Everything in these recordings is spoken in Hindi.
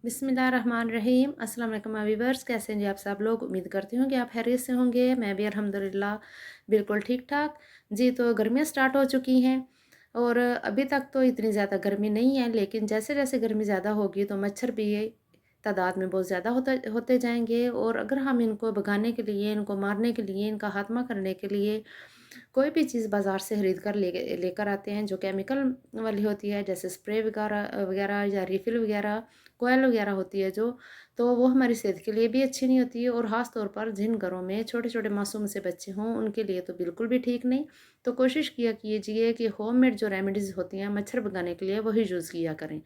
बिस्मिल्लाहिर्रहमानिर्रहीम। अस्सलाम वालेकुम व्यूअर्स, कैसे हैं जी आप सब लोग। उम्मीद करती हूँ कि आप खैरियत से होंगे। मैं भी अल्हम्दुलिल्लाह बिल्कुल ठीक-ठाक। जी, तो गर्मियाँ स्टार्ट हो चुकी हैं और अभी तक तो इतनी ज़्यादा गर्मी नहीं है, लेकिन जैसे-जैसे गर्मी ज़्यादा होगी तो मच्छर भी तादाद में बहुत ज़्यादा होते होते जाएँगे और अगर हम इनको भगाने के लिए, इनको मारने के लिए, इनका खात्मा करने के लिए कोई भी चीज़ बाज़ार से खरीद कर लेकर आते हैं जो केमिकल वाली होती है, जैसे स्प्रे वगैरह वगैरह या रिफ़िल वगैरह, कोयल वगैरह होती है जो, तो वो हमारी सेहत के लिए भी अच्छी नहीं होती है और ख़ास तौर पर जिन घरों में छोटे-छोटे मासूम से बच्चे हों, उनके लिए तो बिल्कुल भी ठीक नहीं। तो कोशिश किया कीजिए कि होममेड जो रेमेडीज़ होती हैं मच्छर भगाने के लिए वही यूज़ किया करें,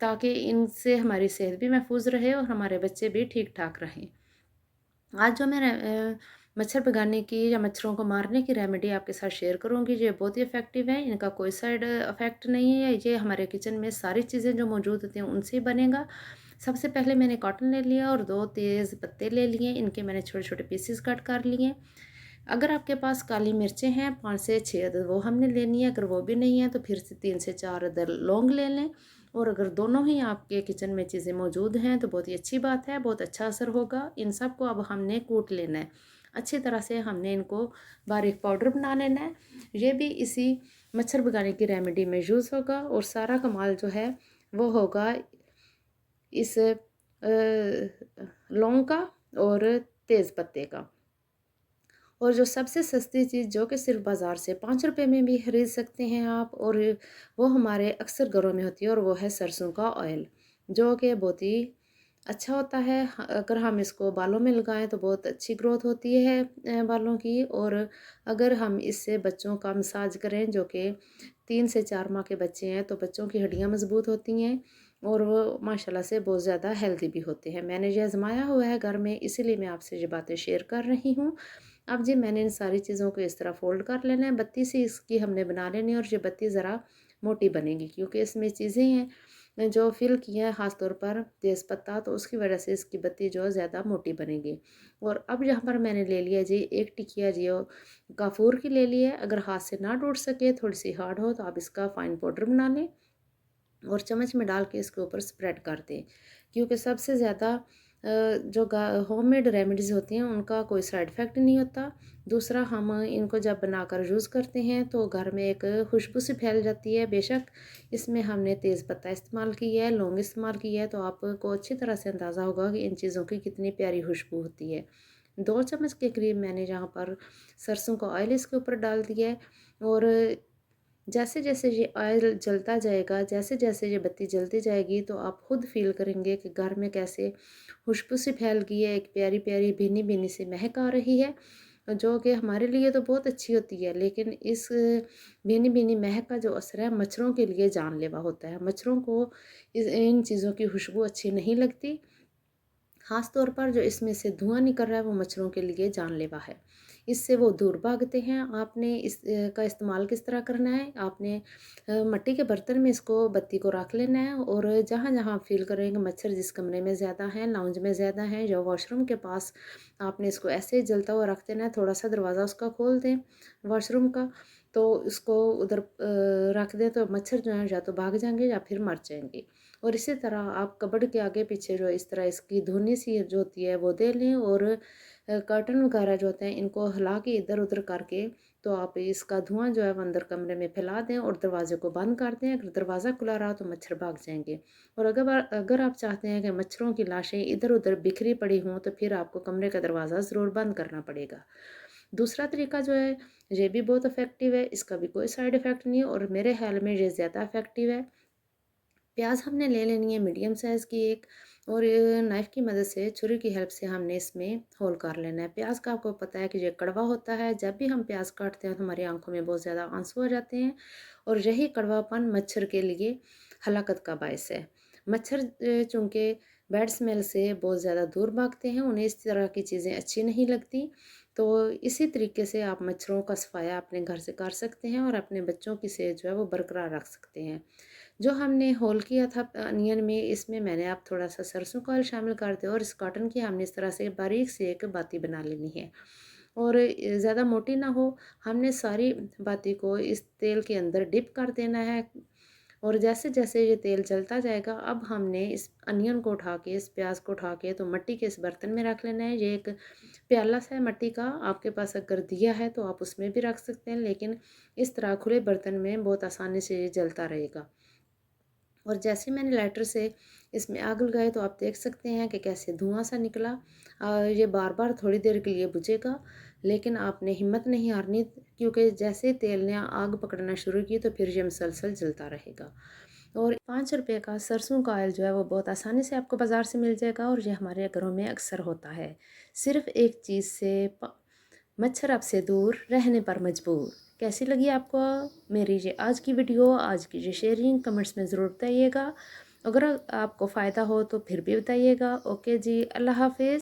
ताकि इनसे हमारी सेहत भी महफूज़ रहे और हमारे बच्चे भी ठीक-ठाक रहें। आज जो मैं मच्छर भगाने की या मच्छरों को मारने की रेमेडी आपके साथ शेयर करूँगी, ये बहुत ही इफ़ेक्टिव है, इनका कोई साइड इफ़ेक्ट नहीं है। ये हमारे किचन में सारी चीज़ें जो मौजूद होती हैं उनसे ही बनेगा। सबसे पहले मैंने कॉटन ले लिया और 2 तेज़ पत्ते ले लिए, इनके मैंने छोटे-छोटे पीसेस कट कर लिए। अगर आपके पास काली मिर्चें हैं 5 से 6 अदद वो हमने लेनी है, अगर वो भी नहीं है तो फिर से 3 से 4 अदद लौंग ले लें और अगर दोनों ही आपके किचन में चीज़ें मौजूद हैं तो बहुत ही अच्छी बात है, बहुत अच्छा असर होगा। इन सबको अब हमने कूट लेना है। अच्छी तरह से हमने इनको बारीक पाउडर बना लेना है। ये भी इसी मच्छर भगाने की रेमेडी में यूज़ होगा और सारा कमाल जो है वो होगा इस लौंग का और तेज़ पत्ते का। और जो सबसे सस्ती चीज़ जो कि सिर्फ़ बाज़ार से ₹5 में भी खरीद सकते हैं आप और वो हमारे अक्सर घरों में होती है और वो है सरसों का ऑयल, जो कि बहुत ही अच्छा होता है। अगर हम इसको बालों में लगाएँ तो बहुत अच्छी ग्रोथ होती है बालों की और अगर हम इससे बच्चों का मसाज करें जो कि 3 से 4 माह के बच्चे हैं तो बच्चों की हड्डियाँ मज़बूत होती हैं और वो माशाल्लाह से बहुत ज़्यादा हेल्दी भी होते हैं। मैंने ये आज़माया हुआ है घर में, इसीलिए मैं आपसे ये बातें शेयर कर रही हूँ। अब जी मैंने इन सारी चीज़ों को इस तरह फ़ोल्ड कर लेना है, बत्ती सी इसकी हमने बना लेनी है और ये बत्ती ज़रा मोटी बनेगी क्योंकि इसमें चीज़ें हैं जो फ़िल की हैं, ख़ास तौर पर तेज़पत्ता, तो उसकी वजह से इसकी बत्ती जो है ज़्यादा मोटी बनेगी। और अब यहाँ पर मैंने ले लिया जी 1 टिकिया जी काफ़ूर की ले ली है, अगर हाथ से ना टूट सके, थोड़ी-सी हार्ड हो तो आप इसका फ़ाइन पाउडर बना लें और चम्मच में डाल के इसके ऊपर स्प्रेड कर दें। क्योंकि सबसे ज़्यादा जो होममेड रेमेडीज़ होती हैं उनका कोई साइड इफ़ेक्ट नहीं होता। दूसरा, हम इनको जब बनाकर यूज़ करते हैं तो घर में एक खुशबू सी फैल जाती है। बेशक इसमें हमने तेज़पत्ता इस्तेमाल किया है, लौंग इस्तेमाल किया है, तो आपको अच्छी तरह से अंदाज़ा होगा कि इन चीज़ों की कितनी प्यारी खुशबू होती है। 2 चम्मच के करीब मैंने यहाँ पर सरसों का ऑयल इसके ऊपर डाल दिया है और जैसे-जैसे ये ऑयल जलता जाएगा, जैसे-जैसे ये बत्ती जलती जाएगी तो आप खुद फ़ील करेंगे कि घर में कैसे खुशबू सी फैल गई है, एक प्यारी-प्यारी भीनी-भीनी सी महक आ रही है, जो कि हमारे लिए तो बहुत अच्छी होती है, लेकिन इस भीनी-भीनी महक का जो असर है मच्छरों के लिए जानलेवा होता है। मच्छरों को इस इन चीज़ों की खुशबू अच्छी नहीं लगती। ख़ास तौर पर जो इसमें से धुआँ निकल रहा है वो मच्छरों के लिए जानलेवा है। इससे वो दूर भागते हैं। आपने का इस्तेमाल किस तरह करना है, आपने मिट्टी के बर्तन में इसको बत्ती को रख लेना है और जहाँ-जहाँ आप फ़ील करेंगे मच्छर जिस कमरे में ज़्यादा हैं, लाउंज में ज़्यादा हैं या वॉशरूम के पास, आपने इसको ऐसे ही जलता हुआ रख देना है। थोड़ा-सा दरवाज़ा उसका खोल दें वॉशरूम का, तो इसको उधर रख दें तो मच्छर जो हैं या तो भाग जाएँगे या फिर मर जाएँगे। और इसी तरह आप कबर्ड के आगे पीछे जो इस तरह इसकी धुनी सी जो होती है वो दे लें और कर्टन वगैरह जो होते हैं इनको हिला के इधर-उधर करके तो आप इसका धुआँ जो है वो अंदर कमरे में फैला दें और दरवाज़े को बंद कर दें। अगर दरवाज़ा खुला रहा तो मच्छर भाग जाएँगे और अगर आप चाहते हैं कि मच्छरों की लाशें इधर-उधर बिखरी पड़ी हों तो फिर आपको कमरे का दरवाज़ा ज़रूर बंद करना पड़ेगा। दूसरा तरीका जो है ये भी बहुत इफ़ेक्टिव है, इसका भी कोई साइड इफ़ेक्ट नहीं है और मेरे ख़्याल में ये ज़्यादा इफ़ेक्टिव है। प्याज हमने ले लेनी है मीडियम साइज़ की एक और नाइफ़ की मदद से छुरी की हेल्प से हमने इसमें होल कर लेना है। प्याज का आपको पता है कि ये कड़वा होता है, जब भी हम प्याज काटते हैं तो हमारी आंखों में बहुत ज़्यादा आंसू आ जाते हैं और यही कड़वापन मच्छर के लिए हलाकत का बायस है। मच्छर चूँकि बैड स्मेल से बहुत ज़्यादा दूर भागते हैं, उन्हें इस तरह की चीज़ें अच्छी नहीं लगती। तो इसी तरीके से आप मच्छरों का सफाया अपने घर से कर सकते हैं और अपने बच्चों की सेहत जो है वो बरकरार रख सकते हैं। जो हमने होल किया था अनियन में, इसमें मैंने अब थोड़ा-सा सरसों का ऑयल शामिल कर दिया और इस कॉटन की हमने इस तरह से बारीक सी एक बाती बना लेनी है और ज़्यादा मोटी ना हो। हमने सारी बाती को इस तेल के अंदर डिप कर देना है और जैसे-जैसे ये तेल जलता जाएगा, अब हमने इस अनियन को उठा के, इस प्याज़ को उठा के तो मिट्टी के इस बर्तन में रख लेना है। ये एक प्याला सा है मिट्टी का, आपके पास अगर दिया है तो आप उसमें भी रख सकते हैं, लेकिन इस तरह खुले बर्तन में बहुत आसानी से ये जलता रहेगा। और जैसे मैंने लाइटर से इसमें आग लगाई तो आप देख सकते हैं कि कैसे धुआं सा निकला। ये बार बार थोड़ी देर के लिए बुझेगा, लेकिन आपने हिम्मत नहीं हारनी, क्योंकि जैसे तेल ने आग पकड़ना शुरू की तो फिर ये मुसलसल जलता रहेगा। और 5 रुपये का सरसों का ऑयल जो है वो बहुत आसानी से आपको बाज़ार से मिल जाएगा, और ये हमारे घरों में अक्सर होता है। सिर्फ एक चीज़ से मच्छर आपसे दूर, रहने पर मजबूर। कैसी लगी आपको मेरी ये आज की वीडियो, आज की ये शेयरिंग? कमेंट्स में ज़रूर बताइएगा। अगर आपको फ़ायदा हो तो फिर भी बताइएगा। ओके जी, अल्लाह हाफ़िज़।